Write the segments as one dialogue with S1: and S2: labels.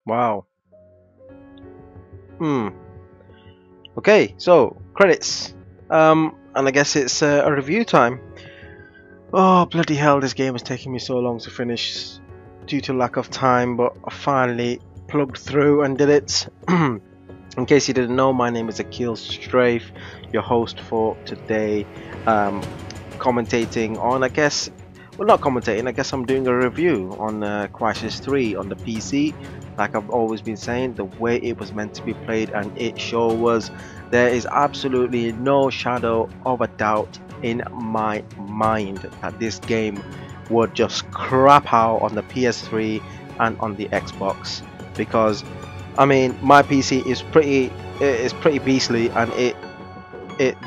S1: Wow. Okay, so credits. And I guess it's a review time. Oh bloody hell! This game is taking me so long to finish due to lack of time, but I finally plugged through and did it. In case you didn't know, my name is AkeelZ STraFe, your host for today. Commentating on, I guess, well, not commentating, I guess I'm doing a review on Crysis 3 on the PC. Like I've always been saying, the way it was meant to be played, and it sure was. There is absolutely no shadow of a doubt in my mind that this game would just crap out on the PS3 and on the Xbox, because I mean my PC is pretty beastly, and it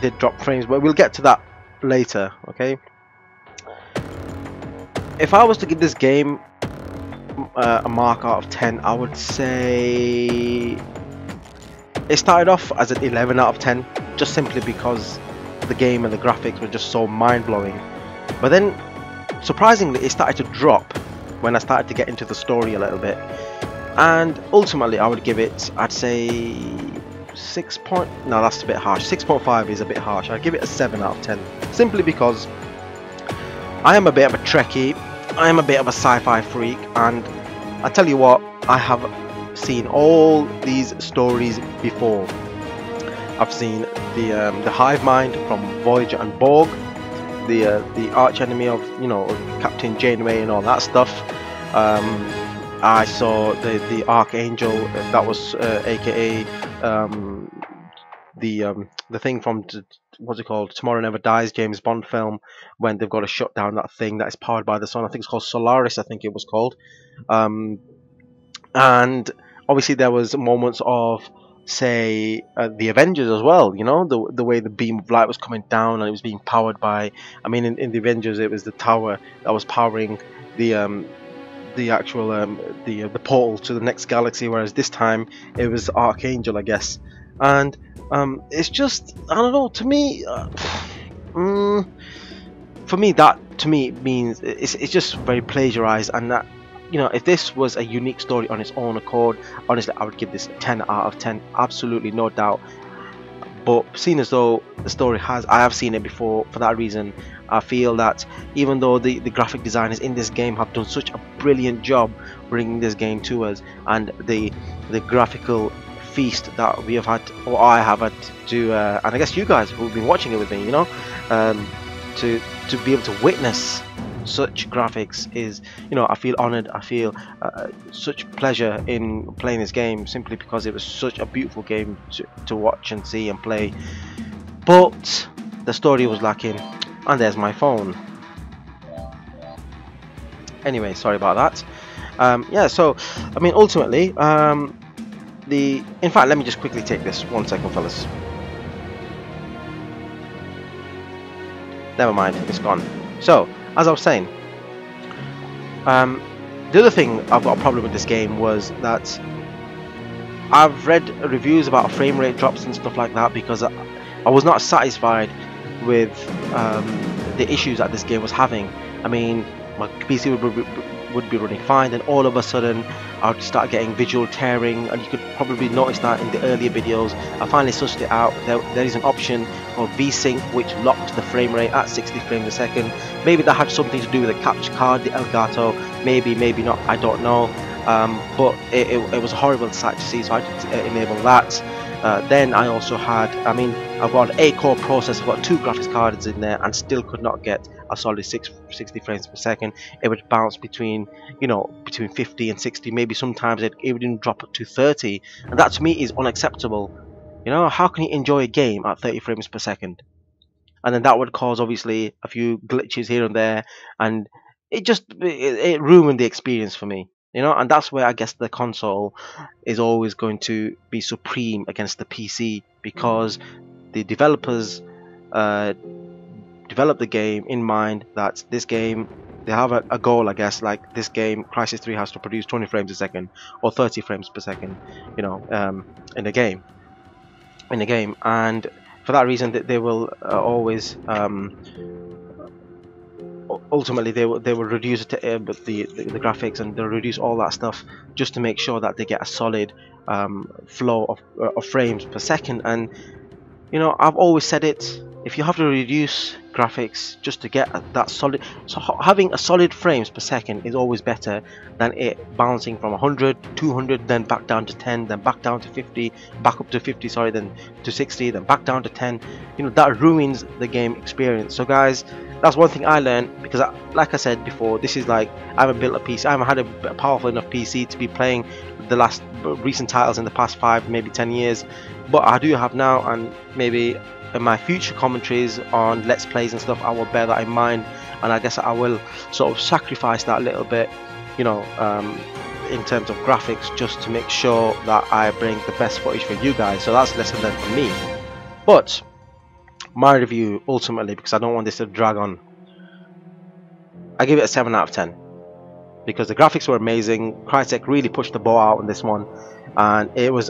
S1: did drop frames, but we'll get to that later. Okay, if I was to give this game a mark out of 10, I would say it started off as an 11 out of 10, just simply because the game and the graphics were just so mind-blowing. But then surprisingly it started to drop when I started to get into the story a little bit, and ultimately I would give it, I'd say 6 point, no, that's a bit harsh. 6.5 is a bit harsh. I'd give it a 7 out of 10, simply because I am a bit of a Trekkie, I am a bit of a sci-fi freak, and I tell you what, I have seen all these stories before. I've seen the hive mind from Voyager and Borg, the arch enemy of, you know, Captain Janeway and all that stuff. I saw the Archangel, that was aka the thing from what's it called, Tomorrow Never Dies, James Bond film, when they've got to shut down that thing that is powered by the sun. I think it's called Solaris, I think it was called. And obviously there was moments of, say, the Avengers as well, you know, the way the beam of light was coming down and it was being powered by, I mean, in the Avengers it was the tower that was powering the actual the portal to the next galaxy, whereas this time it was Archangel, I guess. And it's just, I don't know, to me for me, that to me means it's just very plagiarized, and that, you know, if this was a unique story on its own accord, honestly I would give this a 10 out of 10, absolutely no doubt. But seeing as though the story I have seen it before, for that reason I feel that even though the graphic designers in this game have done such a brilliant job bringing this game to us, and the graphical feast that we have had, or I have had to, and I guess you guys who've been watching it with me, you know, to be able to witness such graphics is, you know, I feel honored. I feel such pleasure in playing this game, simply because it was such a beautiful game to watch and see and play. But the story was lacking, and there's my phone. Anyway, sorry about that. Yeah, so I mean, ultimately, in fact, let me just quickly take this 1 second, fellas. Never mind, it's gone. So, as I was saying, the other thing I've got a problem with this game was that I've read reviews about frame rate drops and stuff like that, because I was not satisfied with the issues that this game was having. I mean, my PC would be running fine, then all of a sudden I would start getting visual tearing, and you could probably notice that in the earlier videos. I finally sussed it out. There is an option called VSync which locked the frame rate at 60 frames a second. Maybe that had something to do with the capture card, the Elgato, maybe not, I don't know. But it was a horrible sight to see, so I did enable that. Then I also had, I mean, I've got an 8-core processor, I've got 2 graphics cards in there, and still could not get a solid 60 frames per second. It would bounce between, you know, between 50 and 60, maybe sometimes it even drop up to 30, and that to me is unacceptable. You know, how can you enjoy a game at 30 frames per second? And then that would cause, obviously, a few glitches here and there, and it ruined the experience for me. You know, and that's where I guess the console is always going to be supreme against the PC, because the developers developed the game in mind that this game, they have a goal, I guess, like this game, Crysis 3, has to produce 20 frames a second or 30 frames per second, you know, in the game. And for that reason, they will always ultimately they will reduce the graphics, and they'll reduce all that stuff just to make sure that they get a solid flow of frames per second. And you know, I've always said it, if you have to reduce graphics just to get that solid, so having a solid frames per second is always better than it bouncing from 100, 200, then back down to 10, then back down to 50, back up to 50, sorry, then to 60, then back down to 10. You know, that ruins the game experience. So guys, that's one thing I learned, because like I said before, this is like, I haven't built a PC, I haven't had a powerful enough PC to be playing the last recent titles in the past 5, maybe 10 years, but I do have now, and maybe in my future commentaries on Let's Plays and stuff, I will bear that in mind, and I guess I will sort of sacrifice that a little bit, you know, in terms of graphics, just to make sure that I bring the best footage for you guys. So that's lesson learned for me. But my review, ultimately, because I don't want this to drag on, I give it a 7 out of 10. Because the graphics were amazing. Crysis really pushed the ball out on this one, and it was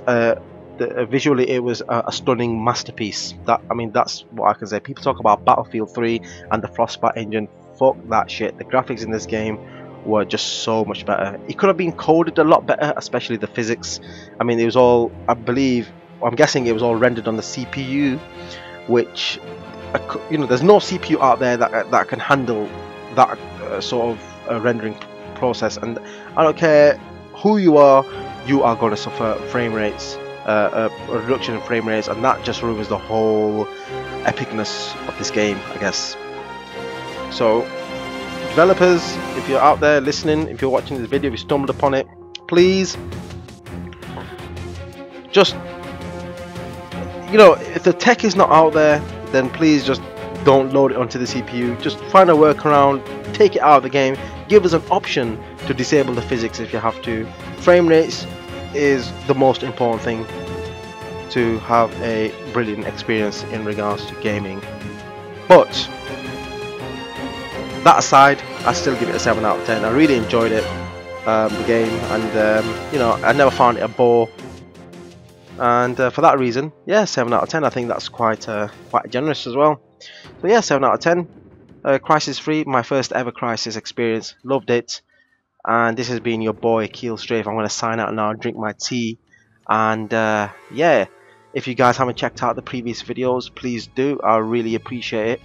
S1: visually it was a stunning masterpiece. That, I mean, that's what I can say. People talk about Battlefield 3 and the Frostbite engine. Fuck that shit. The graphics in this game were just so much better. It could have been coded a lot better, especially the physics. I mean, it was all, I believe, I'm guessing it was all rendered on the CPU, which, you know, there's no CPU out there that can handle that sort of rendering process. And I don't care who you are going to suffer frame rates, a reduction in frame rates, and that just ruins the whole epicness of this game, I guess. So developers, if you're out there listening, if you're watching this video, if you stumbled upon it, please just, you know, if the tech is not out there, then please just don't load it onto the CPU. Just find a workaround, take it out of the game, give us an option to disable the physics if you have to. Frame rates is the most important thing to have a brilliant experience in regards to gaming. But that aside, I still give it a 7 out of 10. I really enjoyed it, the game, and you know, I never found it a bore. And for that reason, yeah, 7 out of 10. I think that's quite generous as well. So yeah, 7 out of 10. Crysis Free, my first ever Crysis experience. Loved it. And this has been your boy AkeelZ STraFe. I'm going to sign out now and drink my tea. And yeah, if you guys haven't checked out the previous videos, please do. I really appreciate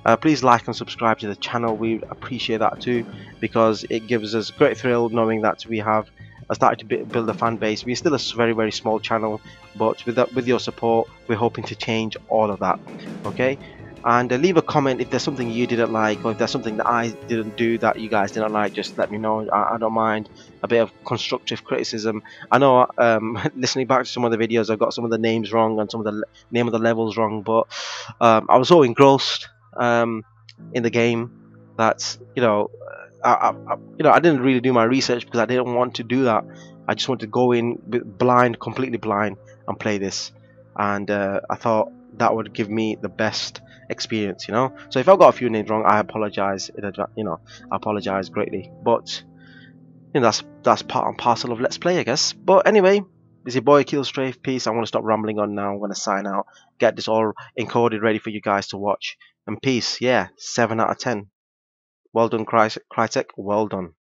S1: it. Please like and subscribe to the channel. We appreciate that too, because it gives us great thrill knowing that we have started to build a fan base. We're still a very, very small channel, but with your support, we're hoping to change all of that. Okay, and leave a comment if there's something you didn't like, or if there's something that I didn't do that you guys didn't like. Just let me know. I don't mind a bit of constructive criticism. I know listening back to some of the videos, I got some of the names wrong and some of the name of the levels wrong, but I was so engrossed in the game that, you know, I didn't really do my research, because I didn't want to do that. I just wanted to go in blind, completely blind, and play this. And I thought that would give me the best experience, you know. So if I got a few names wrong, I apologize. You know, I apologize greatly. But you know, that's part and parcel of Let's Play, I guess. But anyway, this is your boy AkeelZ STraFe. Peace. I'm gonna stop rambling on now. I'm gonna sign out, get this all encoded, ready for you guys to watch. And peace. Yeah, 7 out of 10. Well done, Crysis. Well done.